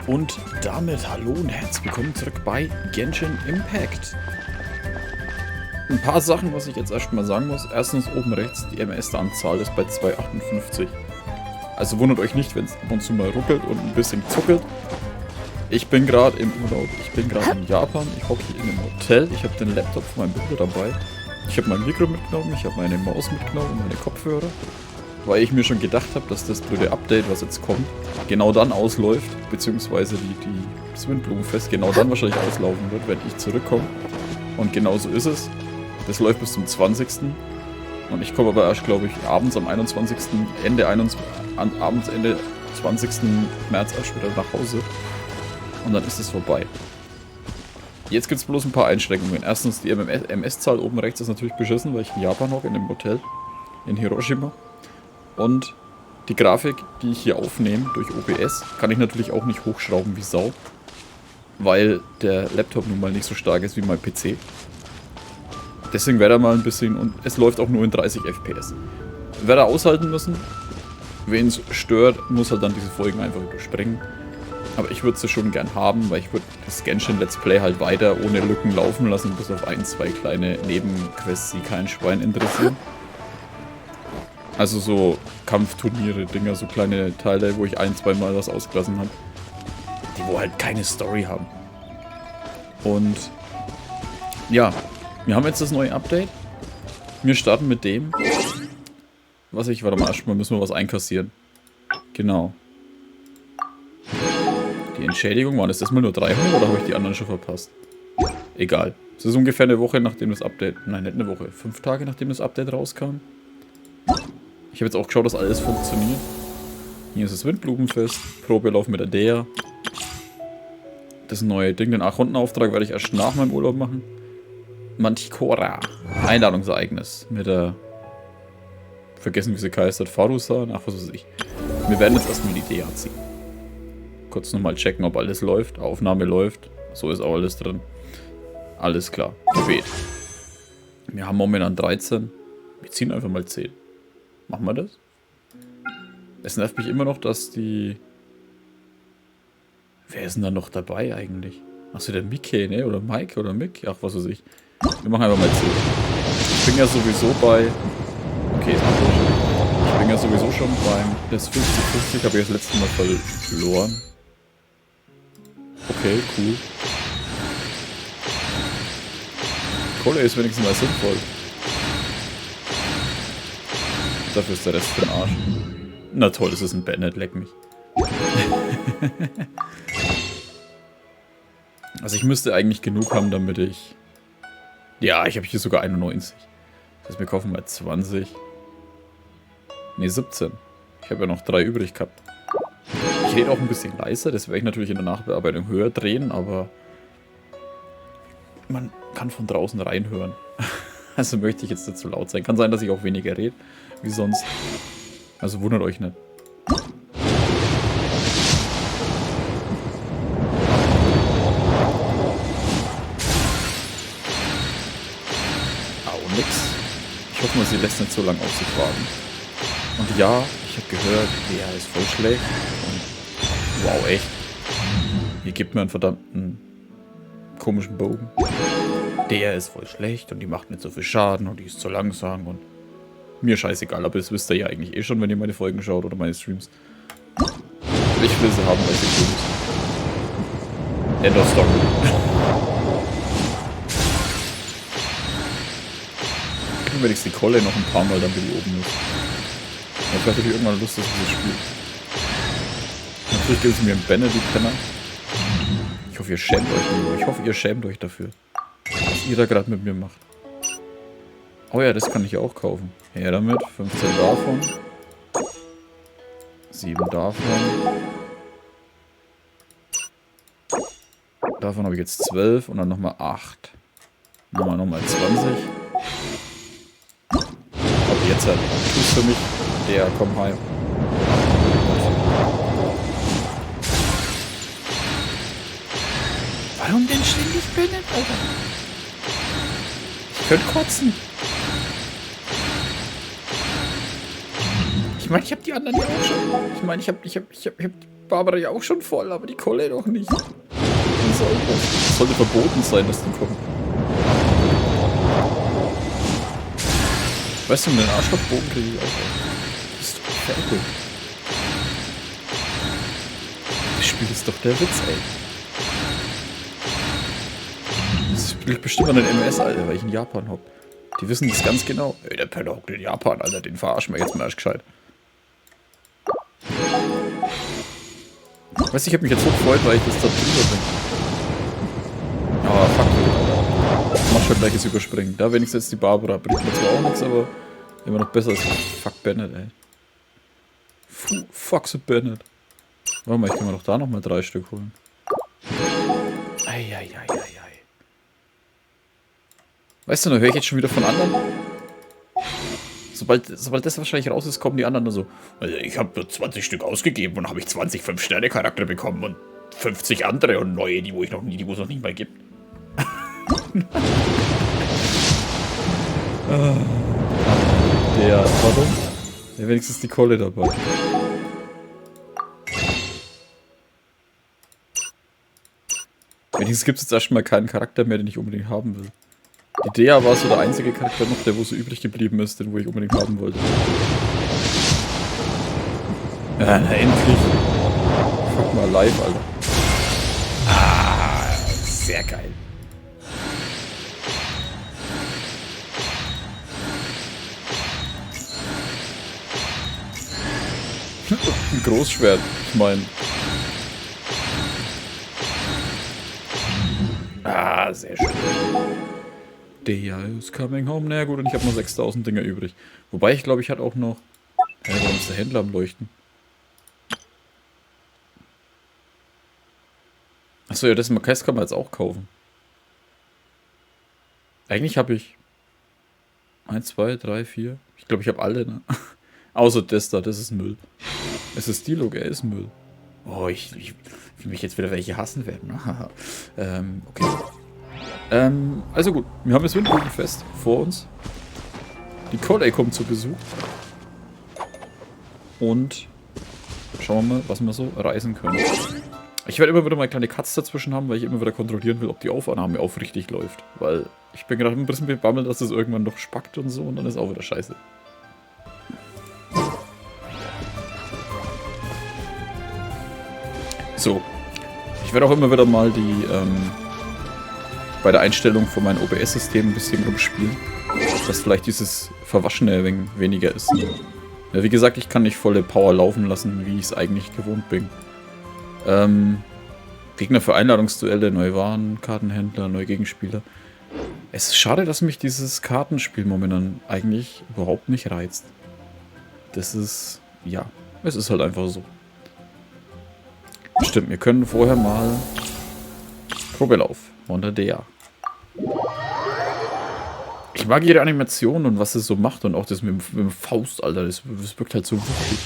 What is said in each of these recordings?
Und damit hallo und herzlich willkommen zurück bei Genshin Impact. Ein paar Sachen, was ich jetzt erstmal sagen muss. Erstens oben rechts, die MS-Anzahl ist bei 258. Also wundert euch nicht, wenn es ab und zu mal ruckelt und ein bisschen zuckelt. Ich bin gerade im Urlaub, ich bin gerade in Japan, ich hocke hier in einem Hotel, ich habe den Laptop von meinem Bruder dabei. Ich habe mein Mikro mitgenommen, ich habe meine Maus mitgenommen und meine Kopfhörer. Weil ich mir schon gedacht habe, dass das blöde Update, was jetzt kommt, genau dann ausläuft, beziehungsweise das Windblumenfest genau dann wahrscheinlich auslaufen wird, wenn ich zurückkomme. Und genau so ist es. Das läuft bis zum 20. Und ich komme aber erst, glaube ich, abends am 21. Abends Ende 20. März erst wieder nach Hause. Und dann ist es vorbei. Jetzt gibt es bloß ein paar Einschränkungen. Erstens, die MS-Zahl oben rechts ist natürlich beschissen, weil ich in Japan hocke, in einem Hotel in Hiroshima. Und die Grafik, die ich hier aufnehme durch OBS, kann ich natürlich auch nicht hochschrauben wie Sau. Weil der Laptop nun mal nicht so stark ist wie mein PC. Deswegen werde er mal ein bisschen, und es läuft auch nur in 30 FPS. Werde er aushalten müssen. Wen es stört, muss halt dann diese Folgen einfach überspringen. Aber ich würde sie schon gern haben, weil ich würde das Genshin Let's Play halt weiter ohne Lücken laufen lassen, bis auf ein, zwei kleine Nebenquests, die kein Schwein interessieren. Also so Kampfturniere, Dinger, so kleine Teile, wo ich ein-, zweimal was ausgelassen habe. Die wo halt keine Story haben. Und ja, wir haben jetzt das neue Update. Wir starten mit dem, was ich, warte mal, erstmal müssen wir was einkassieren. Genau. Die Entschädigung, waren es das mal nur 300 oder habe ich die anderen schon verpasst? Egal. Es ist ungefähr eine Woche, nachdem das Update, nein, nicht eine Woche, 5 Tage, nachdem das Update rauskam. Ich habe jetzt auch geschaut, dass alles funktioniert. Hier ist das Windblumenfest, Probelauf mit der Dehya. Das neue Ding, den Archontenauftrag werde ich erst nach meinem Urlaub machen. Manticora, Einladungsereignis mit der, vergessen wie sie heißt, Farusan, ach was weiß ich. Wir werden jetzt erstmal die Dehya ziehen. Kurz nochmal checken, ob alles läuft, Aufnahme läuft, so ist auch alles drin. Alles klar, Gebet. Wir haben momentan 13, wir ziehen einfach mal 10. Machen wir das? Es nervt mich immer noch, dass die... Wer ist denn da noch dabei eigentlich? Achso, der Mickey, ne? Oder Mike oder Mick? Ach, was weiß ich. Wir machen einfach mal 10. Ich bin ja sowieso bei... Okay, ist mal durch. Ich bin ja sowieso schon beim... Das 50-50 habe ich das letzte Mal verloren. Okay, cool. Kohle ist wenigstens mal sinnvoll. Dafür ist der Rest für den Arsch. Na toll, das ist ein Bennett, leck mich. Also ich müsste eigentlich genug haben, damit ich... Ja, ich habe hier sogar 91. Das heißt, wir kaufen mal 20. Ne, 17. Ich habe ja noch 3 übrig gehabt. Ich rede auch ein bisschen leiser, das werde ich natürlich in der Nachbearbeitung höher drehen, aber... Man kann von draußen reinhören. Also möchte ich jetzt nicht zu laut sein. Kann sein, dass ich auch weniger rede, wie sonst. Also wundert euch nicht. Au, nix. Ich hoffe mal, sie lässt nicht so lange auf sich warten. Und ja, ich habe gehört, der ist voll schlecht. Und wow, echt. Ihr gebt mir einen verdammten komischen Bogen. Der ist voll schlecht und die macht nicht so viel Schaden und die ist zu langsam und mir scheißegal, aber das wisst ihr ja eigentlich eh schon, wenn ihr meine Folgen schaut oder meine Streams. Ich will sie haben, weil sie cool ist. End of Story. Ich will wenigstens die Kolle noch ein paar Mal, dann wenn die oben ist. Und vielleicht habe ich irgendwann Lust, dass ich das spiele. Natürlich gibt es mir einen Benne, die Penner. Ich hoffe, ihr schämt euch nur. Ich hoffe, ihr schämt euch dafür, was ihr da gerade mit mir macht. Oh ja, das kann ich auch kaufen. Her damit. 15 davon. 7 davon. Davon habe ich jetzt 12 und dann nochmal 8. Nochmal 20. Aber jetzt halt. Tschüss für mich. Der, komm heim. Warum denn ständig Bennett, Alter? Ich könnte kotzen. Ich meine, ich habe die anderen ja auch schon. Ich meine, ich hab Barbara ja auch schon voll, aber die Kolle doch nicht. Was soll das? Es sollte verboten sein, dass die kommen. Weißt du, den Arschlochbogen kriege ich auch auf. Das ist doch fertig. Das Spiel ist doch der Witz, ey. Das spielt bestimmt an den MS, Alter, weil ich in Japan hock. Die wissen das ganz genau. Ey, der Penner hockt in Japan, Alter, den verarschen wir jetzt mal erst gescheit. Weißt du, ich hab mich jetzt so gefreut, weil ich das da drüber bin. Aber fuck you, Alter. Mach schon gleiches Überspringen. Da wenigstens jetzt die Barbara. Bringt mir zwar auch nichts, aber immer noch besser als fuck Bennett, ey. Fuck so Bennett. Warte mal, ich kann mir doch da nochmal 3 Stück holen. Eieieiei. Weißt du, da höre ich jetzt schon wieder von anderen. Sobald das wahrscheinlich raus ist, kommen die anderen nur so. Also ich habe 20 Stück ausgegeben und habe ich 20 5-Sterne-Charakter bekommen und 50 andere und neue, die wo es noch nicht mal gibt. Der, warum? Ja, wenigstens die Kohle dabei. Wenigstens gibt es jetzt erstmal keinen Charakter mehr, den ich unbedingt haben will. Die Dehya war so der einzige Charakter noch, der wo so übrig geblieben ist, den wo ich unbedingt haben wollte. Ja, na endlich. Fuck mal live, Alter. Ah, sehr geil. Ein Großschwert, ich meine. Ah, sehr schön. Dehya is coming home. Naja gut, und ich habe noch 6000 Dinger übrig. Wobei ich glaube, ich hatte auch noch... warum ist der Händler am Leuchten? Achso, ja, das Marquez kann man jetzt auch kaufen. Eigentlich habe ich... 1, 2, 3, 4... Ich glaube, ich habe alle, ne? Außer das da, das ist Müll. Es ist Dialog, er ist Müll. Oh, ich will mich jetzt wieder welche hassen werden. Okay. Also gut, wir haben das Windblumenfest vor uns. Die Kolle kommt zu Besuch. Und schauen wir mal, was wir so reisen können. Ich werde immer wieder mal kleine Cuts dazwischen haben, weil ich immer wieder kontrollieren will, ob die Aufnahme aufrichtig läuft. Weil ich bin gerade ein bisschen bebammelt, dass es irgendwann noch spackt und so und dann ist auch wieder scheiße. So. Ich werde auch immer wieder mal die, bei der Einstellung von meinem OBS-System ein bisschen rumspielen. Dass vielleicht dieses Verwaschene ein wenig weniger ist. Ja, wie gesagt, ich kann nicht volle Power laufen lassen, wie ich es eigentlich gewohnt bin. Gegner für Einladungsduelle, neue Waren, Kartenhändler, neue Gegenspieler. Es ist schade, dass mich dieses Kartenspiel momentan eigentlich überhaupt nicht reizt. Das ist, ja, es ist halt einfach so. Stimmt, wir können vorher mal Probelauf von der Dehya. Ich mag ihre Animation und was es so macht und auch das mit dem Faust, Alter, das wirkt halt so wuchtig.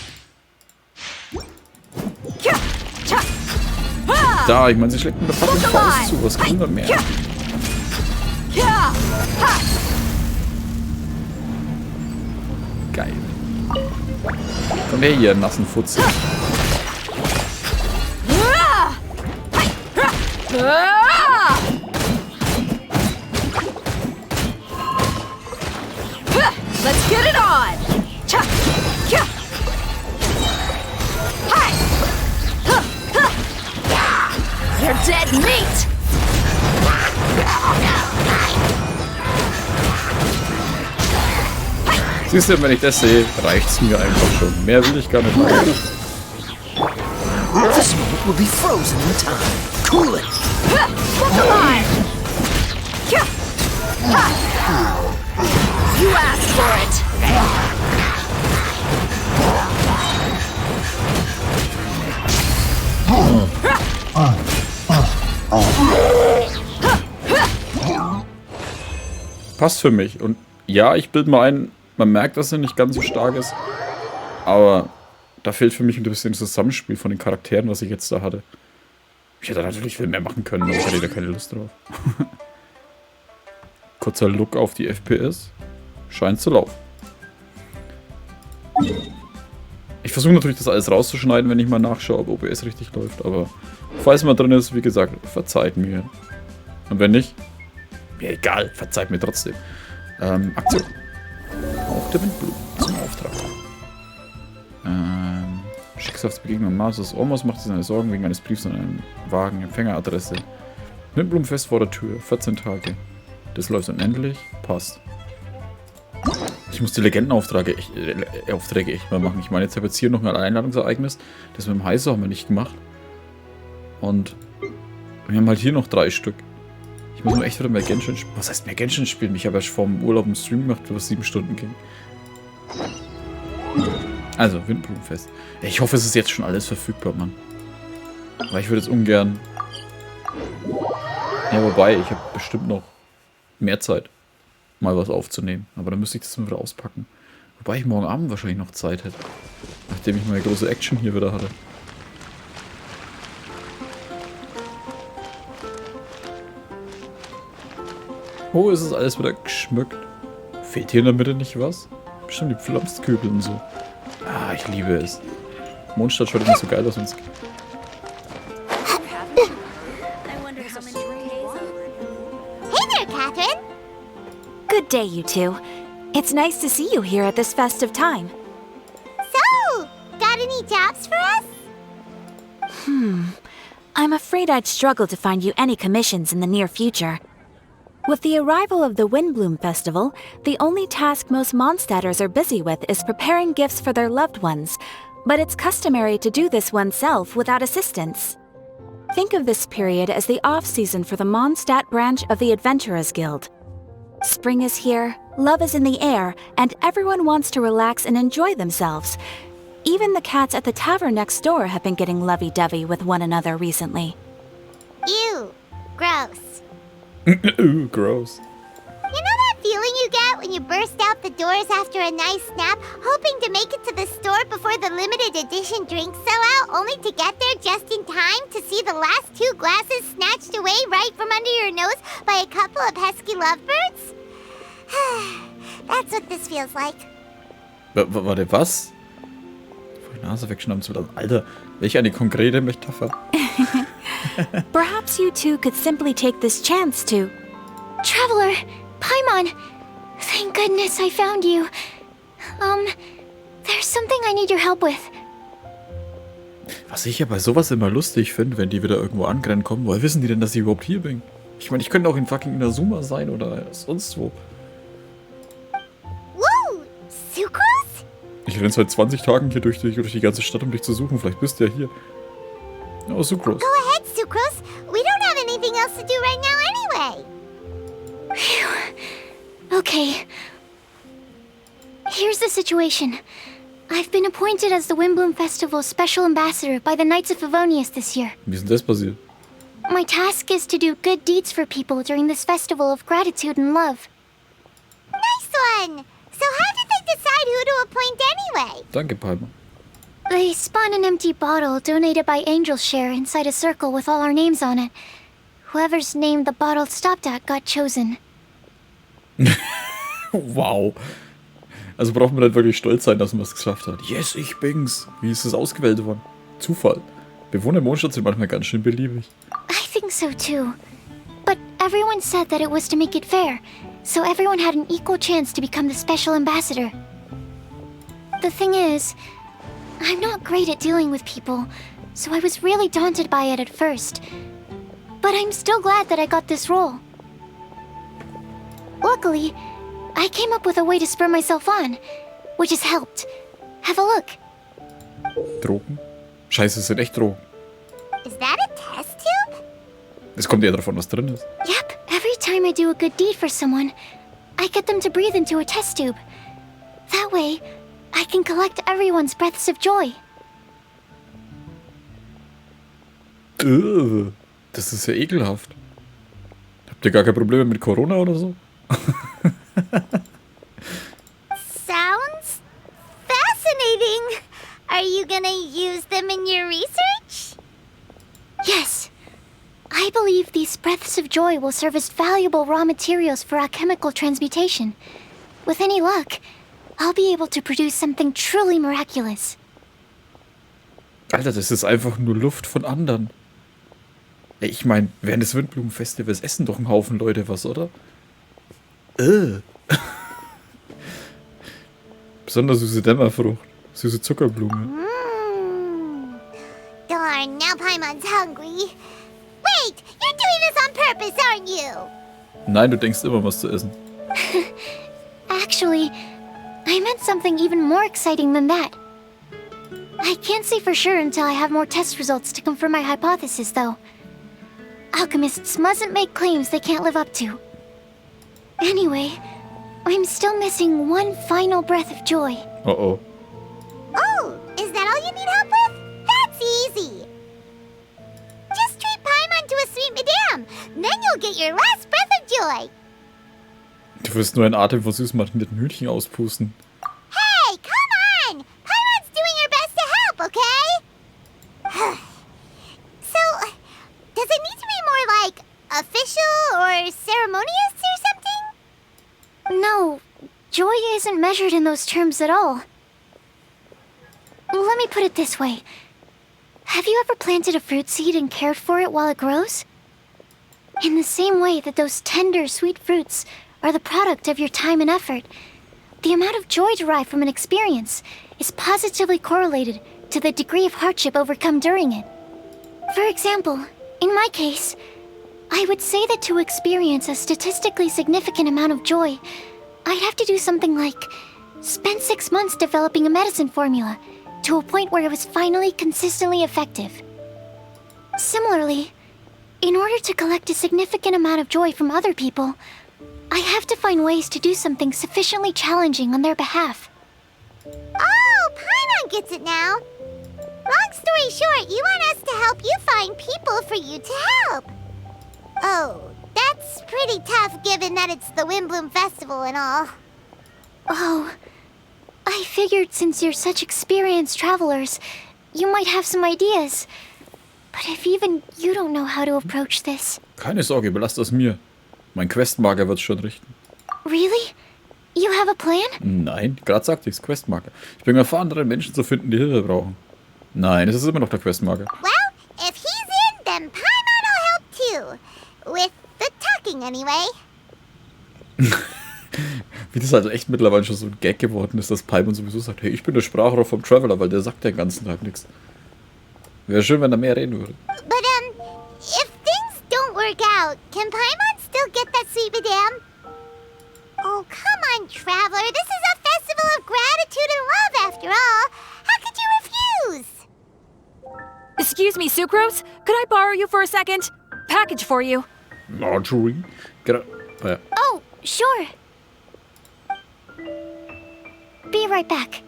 Da, ich meine, sie schlägt mir doch fast den Faust zu, was kann man mehr? Geil. Komm her hier, nassen Futze. Let's get it on! Hi! You're dead meat! Siehst du, wenn ich das sehe, reicht's mir einfach schon. Mehr will ich gar nicht machen. This moment will be frozen in time. Cool it! You asked for it! Passt für mich. Und ja, ich bilde mal ein, man merkt, dass er nicht ganz so stark ist. Aber da fehlt für mich ein bisschen das Zusammenspiel von den Charakteren, was ich jetzt da hatte. Ich hätte natürlich viel mehr machen können, aber ich hatte da keine Lust drauf. Kurzer Look auf die FPS. Scheint zu laufen. Ich versuche natürlich, das alles rauszuschneiden, wenn ich mal nachschaue, ob OBS richtig läuft. Aber falls mal drin ist, wie gesagt, verzeiht mir. Und wenn nicht, mir egal, verzeiht mir trotzdem. Aktion. Auf der Windblume zum Auftrag. Schicksalsbegegnung Mars. Omos macht sich seine Sorgen wegen eines Briefs an einen Wagen, Empfängeradresse. Windblumenfest vor der Tür, 14 Tage. Das läuft unendlich, passt. Ich muss die Legendenaufträge echt mal machen. Ich meine, jetzt habe ich jetzt hier noch ein Einladungsereignis. Das mit dem Heißer haben wir nicht gemacht. Und wir haben halt hier noch 3 Stück. Ich muss mal echt wieder mehr Genshin spielen. Was heißt mehr Genshin spielen? Ich habe erst vor dem Urlaub einen Stream gemacht, was 7 Stunden ging. Also, Windblumenfest. Ich hoffe, es ist jetzt schon alles verfügbar, Mann. Weil ich würde jetzt ungern... Ja, wobei, ich habe bestimmt noch mehr Zeit, mal was aufzunehmen. Aber dann müsste ich das mal wieder auspacken. Wobei ich morgen Abend wahrscheinlich noch Zeit hätte. Nachdem ich meine große Action hier wieder hatte. Oh, ist es alles wieder geschmückt. Fehlt hier in der Mitte nicht was? Bestimmt die Pflanzkübel und so. Ah, ich liebe es. Mondstadt schaut nicht so geil aus. Hey there, Catherine! Good day, you two. It's nice to see you here at this festive time. So, got any jobs for us? I'm afraid I'd struggle to find you any commissions in the near future. With the arrival of the Windblume Festival, the only task most Mondstadters are busy with is preparing gifts for their loved ones, but it's customary to do this oneself without assistance. Think of this period as the off-season for the Mondstadt branch of the Adventurers Guild. Spring is here, love is in the air, and everyone wants to relax and enjoy themselves. Even the cats at the tavern next door have been getting lovey-dovey with one another recently. Ew, gross. Ooh, gross. You know that feeling you get when you burst out the doors after a nice nap, hoping to make it to the store before the limited edition drinks sell out, only to get there just in time to see the last 2 glasses snatched away right from under your nose by a couple of pesky lovebirds? That's what this feels like. Warte, was? Die Nase wegschnappen zu lassen. Alter, welch eine konkrete Metapher. Perhaps you two could simply take this chance to... Traveler, Paimon, thank goodness I found you. There's something I need your help with. Was ich ja bei sowas immer lustig finde, wenn die wieder irgendwo angerannt kommen, woher wissen die denn, dass ich überhaupt hier bin? Ich meine, ich könnte auch in fucking Inazuma sein oder sonst wo. Woo! Sucrose? Ich renne seit 20 Tagen hier durch die ganze Stadt, um dich zu suchen. Vielleicht bist du ja hier. Oh, Sucrose. Go ahead, Sucrose. We don't have anything else to do right now anyway. Phew. Okay. Here's the situation. I've been appointed as the Windblume Festival's special ambassador by the Knights of Favonius this year. Wie ist denn das passiert? My task is to do good deeds for people during this festival of gratitude and love. Nice one! So how did they decide who to appoint anyway? Danke, Palmer. They spun an empty bottle donated by Angel's Share inside a circle with all our names on it. Whoever's name the bottle stopped at got chosen. Wow. Also braucht man halt wirklich stolz sein, dass man es geschafft hat. Yes, ich bin's. Wie ist es ausgewählt worden? Zufall. Bewohner im Mondstadt sind manchmal ganz schön beliebig. I think so too. But everyone said that it was to make it fair, so everyone had an equal chance to become the special ambassador. The thing is, I'm not great at dealing with people, so I was really daunted by it at first. But I'm still glad that I got this role. Luckily, I came up with a way to spur myself on, which has helped. Have a look. Drogen? Scheiße, es sind echt Drogen. Is that a test tube? Es kommt eher davon, was drin ist. Yep, every time I do a good deed for someone, I get them to breathe into a test tube. That way, I can collect everyone's breaths of joy. Das ist ja ekelhaft. Habt ihr gar keine Probleme mit Corona oder so? Sounds fascinating. Are you gonna use them in your research? Yes. I believe these breaths of joy will serve as valuable raw materials for alchemical transmutation. With any luck, I'll be able to produce something truly miraculous. Alter, das ist einfach nur Luft von anderen. Ey, ich meine, während des Windblumenfestivals essen doch ein Haufen Leute was, oder? Besonders süße Dämmerfrucht. Süße Zuckerblume. Darn, now Paimon's hungry. Wait, you're doing this on purpose, aren't you? Nein, du denkst immer was zu essen. Actually, I meant something even more exciting than that. I can't say for sure until I have more test results to confirm my hypothesis, though. Alchemists mustn't make claims they can't live up to. Anyway, I'm still missing one final breath of joy. Oh. Oh, is that all you need help with? That's easy. Just treat Paimon to a sweet madame. Then you'll get your last breath of joy. Du wirst nur einen Atem von süß marinierten Hühnchen auspusten. Hey, come on! Paimon's doing her best to help, okay? So, does it need to be more like official or ceremonious or something? No, joy isn't measured in those terms at all. Let me put it this way. Have you ever planted a fruit seed and cared for it while it grows? In the same way that those tender, sweet fruits are the product of your time and effort, the amount of joy derived from an experience is positively correlated to the degree of hardship overcome during it. For example, in my case, I would say that to experience a statistically significant amount of joy, I'd have to do something like spend 6 months developing a medicine formula to a point where it was finally consistently effective. Similarly, in order to collect a significant amount of joy from other people, I have to find ways to do something sufficiently challenging on their behalf. Oh, Paimon gets it now. Long story short, you want us to help you find people for you to help. Oh, that's pretty tough given that it's the Windblume Festival and all. Oh, I figured since you're such experienced travelers, you might have some ideas. But if even you don't know how to approach this... Keine Sorge, überlass das mir. Mein Questmarker wird's schon richten. Really? You have a plan? Nein, gerade sagte ich's, Questmarker. Ich bin erfahren darin, Menschen zu finden, die Hilfe brauchen. Nein, es ist immer noch der Questmarker. Well, if he's in, then Paimon will help too. With the talking, anyway. Wie das halt echt mittlerweile schon so ein Gag geworden ist, dass Paimon sowieso sagt, hey, ich bin der Sprachrohr vom Traveler, weil der sagt den ganzen Tag nichts. Wäre schön, wenn er mehr reden würde. But, if things don't work out, can Paimon still get that sweet madame? Oh, come on, Traveler. This is a festival of gratitude and love, after all. How could you refuse? Excuse me, Sucrose? Could I borrow you for a second? Package for you. Marjorie? Oh, sure. Be right back.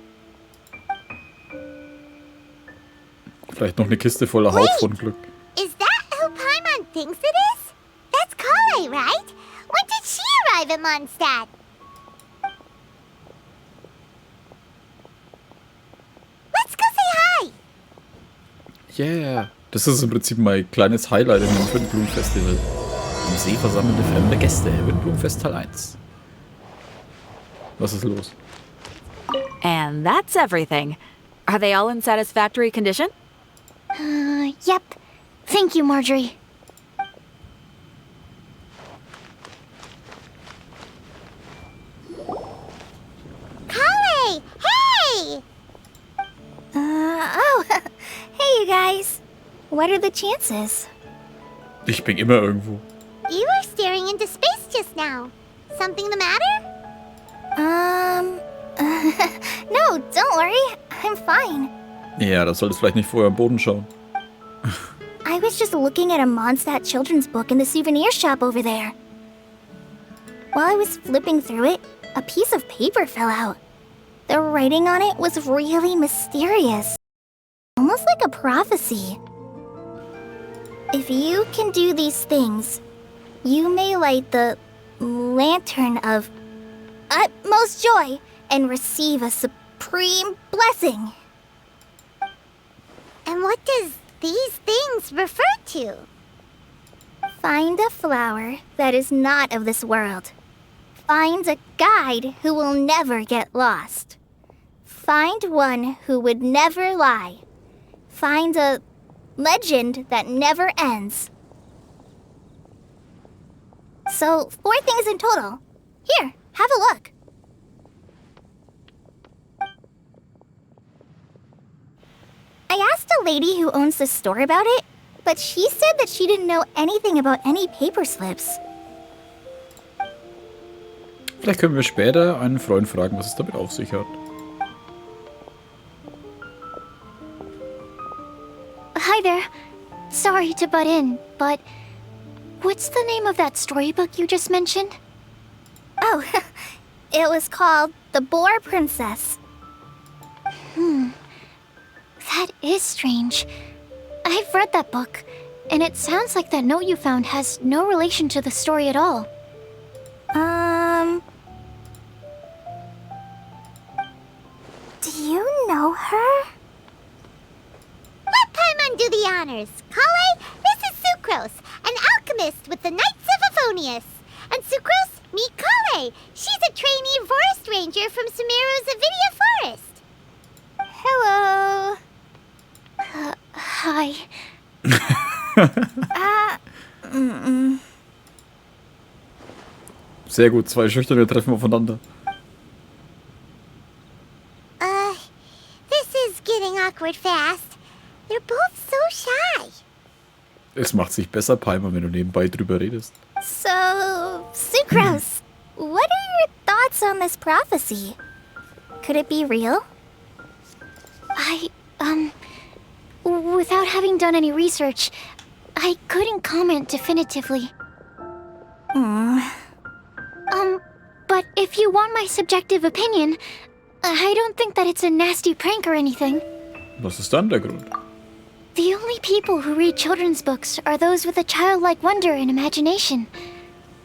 Vielleicht noch eine Kiste voller Hauptfundglück. Is that who Paimon thinks it is? That's Kale, right? When did she arrive at Mondstadt? Let's go say hi! Yeah. Das ist im Prinzip mein kleines Highlight in dem Windblumenfestival. Am See versammelte fremde Gäste. Windblumenfest Teil 1. Was ist los? And that's everything. Are they all in satisfactory condition? Yep. Thank you, Marjorie. Kale! Hey! Hey, you guys. What are the chances? Ich bin immer irgendwo. You were staring into space just now. Something the matter? No, don't worry. I'm fine. Ja, da solltest vielleicht nicht vorher am Boden schauen. I was just looking at a Mondstadt children's book in the souvenir shop over there. While I was flipping through it, a piece of paper fell out. The writing on it was really mysterious. Almost like a prophecy. If you can do these things, you may light the lantern of utmost joy and receive a supreme blessing. And what does these things refer to? Find a flower that is not of this world. Find a guide who will never get lost. Find one who would never lie. find a legend that never ends. So, 4 things in total. Here, have a look. I asked a lady who owns the store about it, but she said that she didn't know anything about any paper slips. Vielleicht können wir später einen Freund fragen, was es damit auf sich hat. Hi there. Sorry to butt in, but what's the name of that storybook you just mentioned? Oh, it was called The Boar Princess. That is strange. I've read that book, and it sounds like that note you found has no relation to the story at all. Do you know her? Let Paimon do the honors. Kale, this is Sucrose, an alchemist with the Knights of Favonius. And Sucrose, meet Kale. She's a trainee forest ranger from Sumeru's Avidia Forest. Hello. Hi. Sehr gut, 2 Schüchterne treffen aufeinander. This is getting awkward fast. They're both so shy. Es macht sich besser, Paimon, wenn du nebenbei drüber redest. So, Sucrose, what are your thoughts on this prophecy? Could it be real? Without having done any research, I couldn't comment definitively. But if you want my subjective opinion, I don't think that it's a nasty prank or anything. Was ist dann der Grund? The only people who read children's books are those with a childlike wonder and imagination.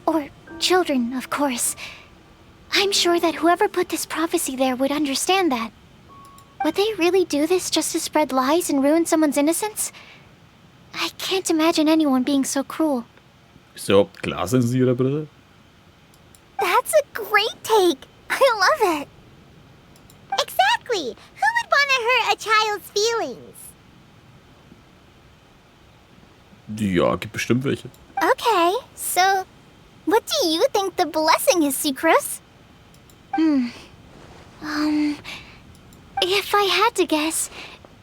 Or children, of course. I'm sure that whoever put this prophecy there would understand that. Would they really do this just to spread lies and ruin someone's innocence? I can't imagine anyone being so cruel. Ist er überhaupt glarsensibel, Bruder? That's a great take. I love it. Exactly. Who would want to hurt a child's feelings? Ja, gibt bestimmt welche. Okay, so what do you think the blessing is, Sucrose? If I had to guess,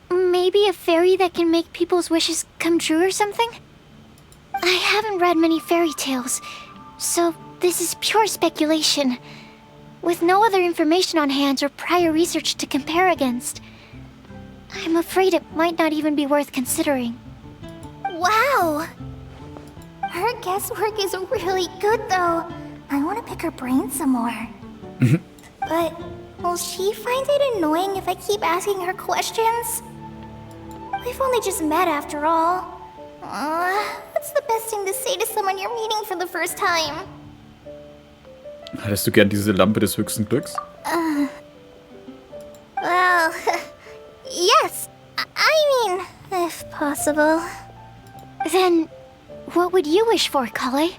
maybe a fairy that can make people's wishes come true or something? I haven't read many fairy tales, so this is pure speculation. With no other information on hand or prior research to compare against, I'm afraid it might not even be worth considering. Wow. Her guesswork is really good, though. I want to pick her brain some more. But will she find it annoying if I keep asking her questions? We've only just met after all. What's the best thing to say to someone you're meeting for the first time? Hättest du gern diese Lampe des höchsten Glücks? Well, yes. I mean, if possible. Then, what would you wish for, Kale?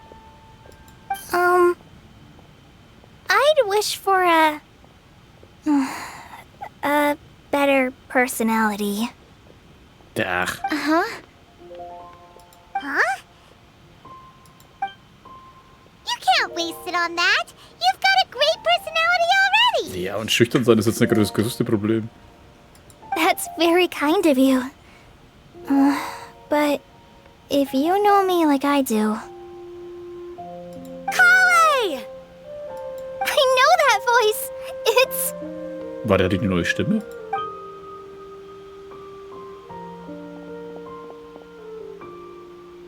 I'd wish for a better personality. Ach. Huh? You can't waste it on that. You've got a great personality already. Ja, und schüchtern sein ist jetzt nicht das größte Problem. That's very kind of you. But if you know me like I do... Kale! I know that voice. It's... War der die neue Stimme?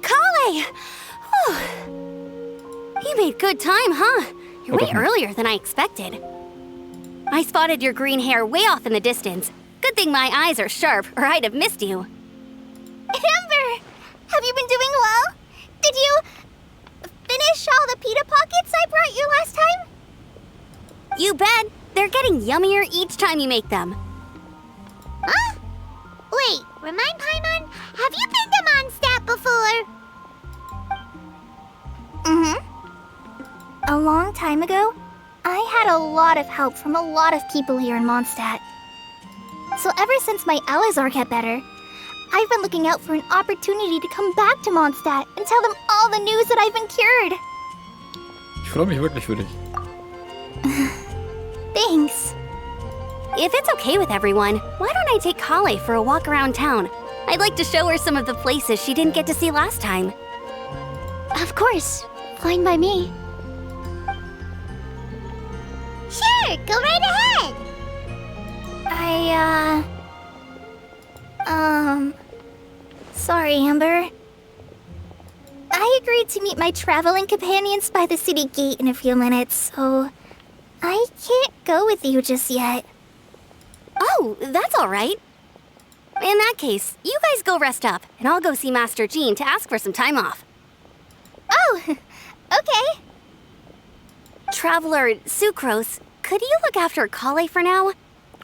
Kale! You made good time, huh? You're way earlier than I expected. I spotted your green hair way off in the distance. Good thing my eyes are sharp, or I'd have missed you. Amber! Have you been doing well? Did you finish all the pita pockets I brought you last time? You bet. They're getting yummier each time you make them. Huh? Wait, remind Paimon, have you been to Mondstadt before? A long time ago, I had a lot of help from a lot of people here in Mondstadt. So ever since my Alizar got better, I've been looking out for an opportunity to come back to Mondstadt and tell them all the news that I've been cured. Ich freue mich wirklich für dich. Thanks. If it's okay with everyone, why don't I take Kale for a walk around town? I'd like to show her some of the places she didn't get to see last time. Of course. Fine by me. Sure, go right ahead. Sorry, Amber. I agreed to meet my traveling companions by the city gate in a few minutes, so I can't go with you just yet. Oh, that's all right. In that case, you guys go rest up, and I'll go see Master Jean to ask for some time off. Oh, okay. Traveler Sucrose, could you look after Kale for now?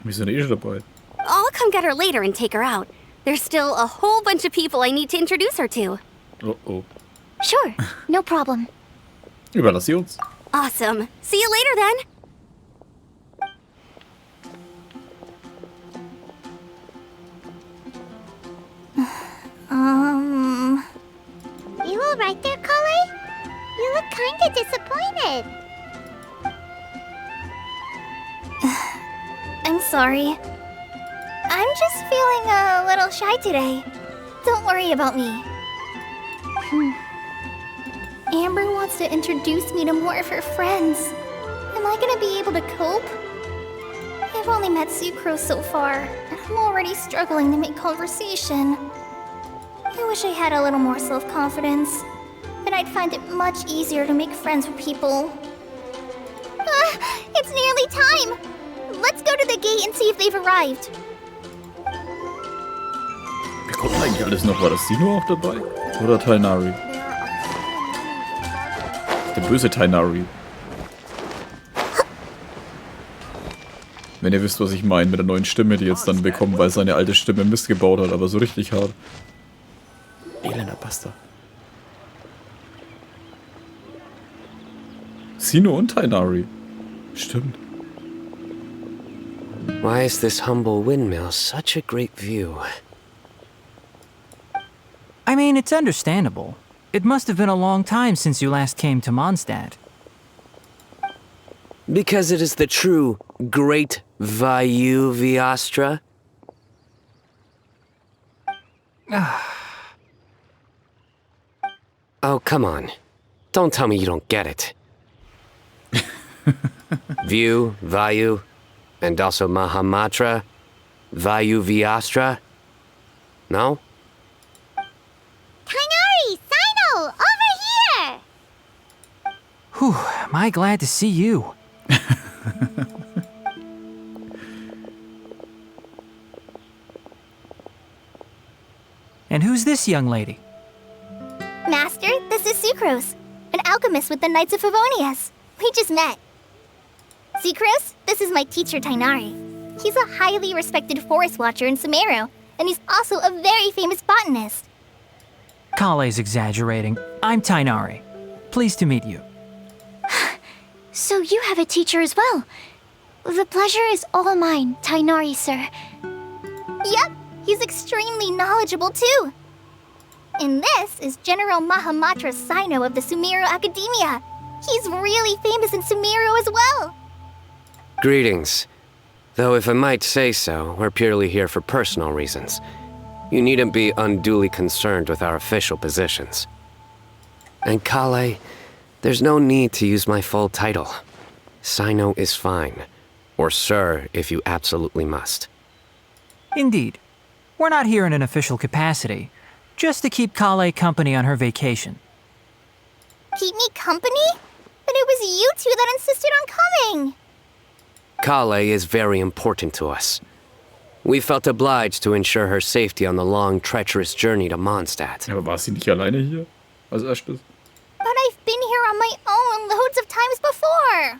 Wir sind eh schon dabei. I'll come get her later and take her out. There's still a whole bunch of people I need to introduce her to. Oh oh. Sure, no problem. Überlass sie uns. Awesome. See you later then. You all right there, Kale? You look kinda disappointed. I'm sorry. I'm just feeling a little shy today. Don't worry about me. Amber wants to introduce me to more of her friends. Am I gonna be able to cope? I've only met Sucrose so far, and I'm already struggling to make conversation. I wish I had a little more self-confidence. Then I'd find it much easier to make friends with people. It's nearly time! Let's go to the gate and see if they've arrived. Wer kommt denn eigentlich alles noch? War das Sino auch dabei? Oder Tainari? Der böse Tainari. Wenn ihr wisst, was ich meine mit der neuen Stimme, die jetzt dann bekommen, weil seine alte Stimme Mist gebaut hat, aber so richtig hart. Elender Bastard. Sino und Tainari. Stimmt. Why is this humble windmill such a great view? I mean, it's understandable. It must have been a long time since you last came to Mondstadt. Because it is the true Great Vayu Viastra? Oh, come on. Don't tell me you don't get it. View, Vayu, and also Mahamatra, Vayu Viastra? No? Tainari, Sino, over here! Whew, am I glad to see you. And who's this young lady? Master, this is Sucrose, an alchemist with the Knights of Favonius. We just met. Sucrose, this is my teacher Tainari. He's a highly respected forest watcher in Sumeru, and he's also a very famous botanist. Kale's exaggerating. I'm Tainari. Pleased to meet you. So you have a teacher as well. The pleasure is all mine, Tainari, sir. Yep, he's extremely knowledgeable too. And this is General Mahamatra Sino of the Sumeru Academia. He's really famous in Sumeru as well. Greetings. Though if I might say so, we're purely here for personal reasons. You needn't be unduly concerned with our official positions. And Kale, there's no need to use my full title. Sino is fine. Or sir, if you absolutely must. Indeed. We're not here in an official capacity, just to keep Kale company on her vacation. Keep me company? But it was you two that insisted on coming. Kale is very important to us. We felt obliged to ensure her safety on the long, treacherous journey to Mondstadt. Aber war sie nicht alleine hier? Als erstes? But I've been here on my own loads of times before.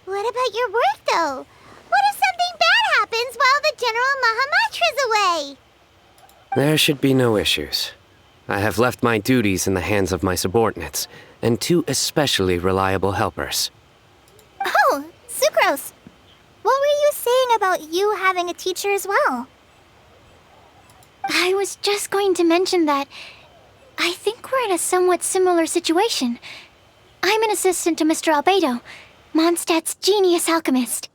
What about your work, though? What if something bad happens while the General Mahamatra's away? There should be no issues. I have left my duties in the hands of my subordinates, and two especially reliable helpers. Oh, Sucrose. What were you saying about you having a teacher as well? I was just going to mention that I think we're in a somewhat similar situation. I'm an assistant to Mr. Albedo, Mondstadt's genius alchemist.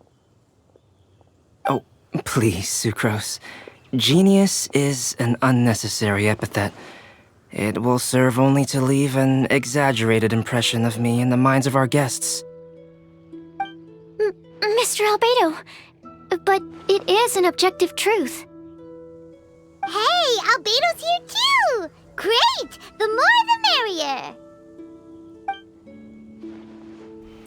Oh, please, Sucrose. Genius is an unnecessary epithet. It will serve only to leave an exaggerated impression of me in the minds of our guests. Mr. Albedo, but it is an objective truth. Hey, Albedo's here too! Great! The more the merrier!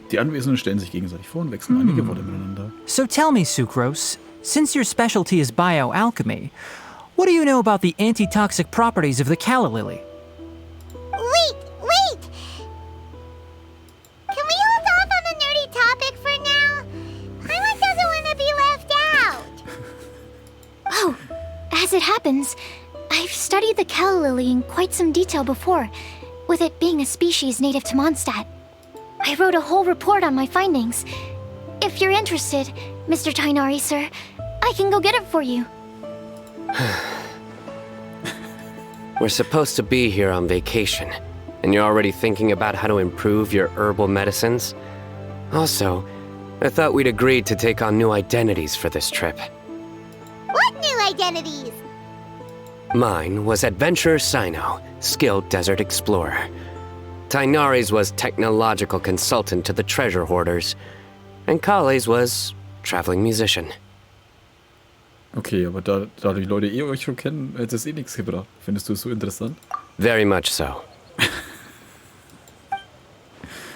Die Anwesenden stellen sich gegenseitig vor und wechseln einige Worte miteinander. So tell me, Sucrose, since your specialty is bioalchemy, what do you know about the antitoxic properties of the calla lily? Wait! Can we hold off on the nerdy topic for now? Paimon doesn't want to be left out! Oh, as it happens, I've studied the calla lily in quite some detail before, with it being a species native to Mondstadt. I wrote a whole report on my findings. If you're interested, Mr. Tainari, sir, I can go get it for you. We're supposed to be here on vacation, and you're already thinking about how to improve your herbal medicines? Also, I thought we'd agreed to take on new identities for this trip. What new identities? Mine was Adventurer Sino, skilled desert explorer. Tainari's was technological consultant to the treasure hoarders, and Kale's was traveling musician. Okay, aber da die Leute euch schon kennen, hätte es nichts gebracht. Findest du es so interessant? Very much so.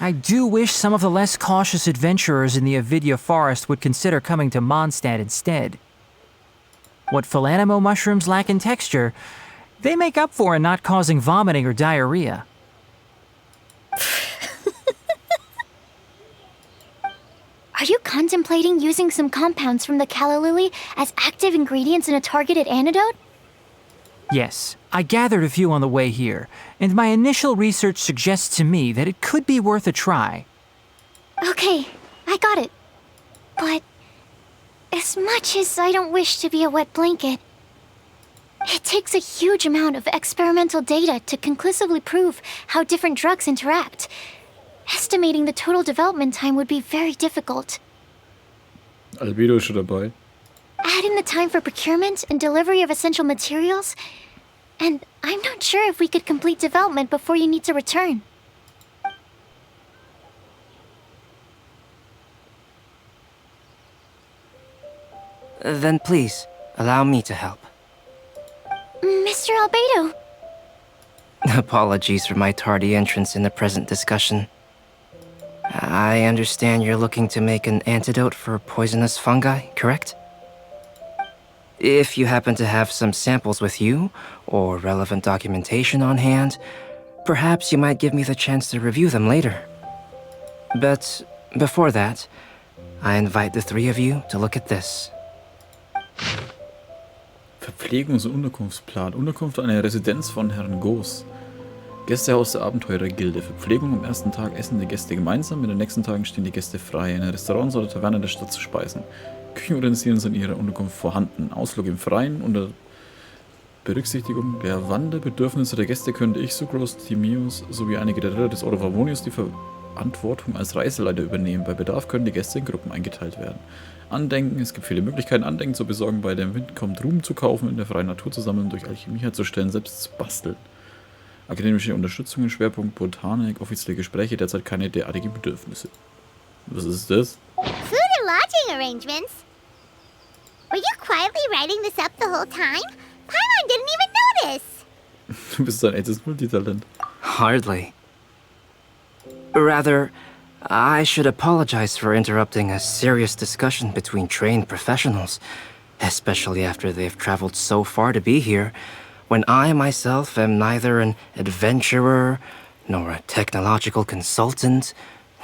I do wish some of the less cautious adventurers in the Avidya forest would consider coming to Mondstadt instead. What Philanimo mushrooms lack in texture, they make up for in not causing vomiting or diarrhea. Are you contemplating using some compounds from the calla lily as active ingredients in a targeted antidote? Yes, I gathered a few on the way here, and my initial research suggests to me that it could be worth a try. Okay, I got it. But as much as I don't wish to be a wet blanket, it takes a huge amount of experimental data to conclusively prove how different drugs interact. Estimating the total development time would be very difficult. Albedo ist schon dabei. Add in the time for procurement and delivery of essential materials, and I'm not sure if we could complete development before you need to return. Then please, allow me to help. Mr. Albedo. Apologies for my tardy entrance in the present discussion. I understand you're looking to make an antidote for poisonous fungi, correct? If you happen to have some samples with you, or relevant documentation on hand, perhaps you might give me the chance to review them later. But before that, I invite the three of you to look at this. Verpflegungs- und Unterkunftsplan. Unterkunft an der Residenz von Herrn Goos. Gästehaus der Abenteurergilde. Verpflegung am ersten Tag essen die Gäste gemeinsam, in den nächsten Tagen stehen die Gäste frei, in Restaurants oder Tavernen der Stadt zu speisen. Küchenutensilien sind in ihrer Unterkunft vorhanden. Ausflug im Freien unter Berücksichtigung der Wanderbedürfnisse der Gäste könnte ich, Sucrose, Timios sowie einige der Ritter des Orvavonius die Verantwortung als Reiseleiter übernehmen. Bei Bedarf können die Gäste in Gruppen eingeteilt werden. Andenken, es gibt viele Möglichkeiten, Andenken zu besorgen, bei dem Wind kommt Ruhm zu kaufen, in der freien Natur zu sammeln, durch Alchemie herzustellen, selbst zu basteln. Akademische Unterstützung, Schwerpunkt Botanik, offizielle Gespräche, derzeit keine derartigen Bedürfnisse. Was ist das? Food and lodging arrangements? Were you quietly writing this up the whole time? Paimon didn't even notice! Du bist ein echtes Multitalent. Hardly. Rather, I should apologize for interrupting a serious discussion between trained professionals, especially after they've traveled so far to be here, when I myself am neither an adventurer, nor a technological consultant,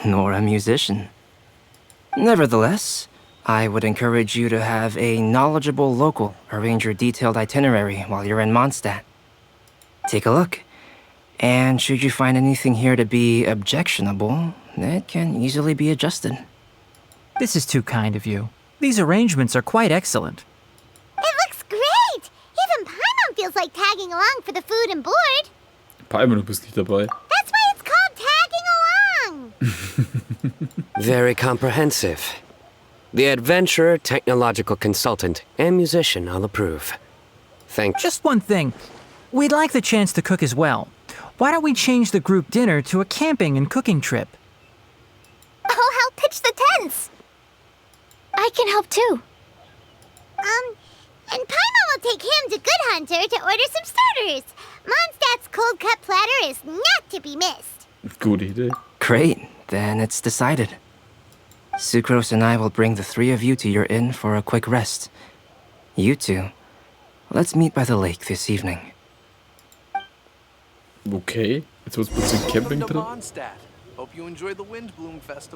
nor a musician. Nevertheless, I would encourage you to have a knowledgeable local arrange your detailed itinerary while you're in Mondstadt. Take a look, and should you find anything here to be objectionable, it can easily be adjusted. This is too kind of you. These arrangements are quite excellent. It looks great! Even Paimon feels like tagging along for the food and board. Paimon, du bist nicht dabei. That's why it's called tagging along. Very comprehensive. The adventurer, technological consultant, and musician all approve. Thank you. Just one thing. We'd like the chance to cook as well. Why don't we change the group dinner to a camping and cooking trip? I'll help pitch the tents. I can help too. And Paimon will take him to Good Hunter to order some starters. Mondstadt's cold cut platter is not to be missed. Gute Idee. Great, then it's decided. Sucrose and I will bring the three of you to your inn for a quick rest. You two, let's meet by the lake this evening. Okay, jetzt wird's plötzlich Camping Welcome to drin. Mondstadt. Hope you enjoy the Windblumenfest.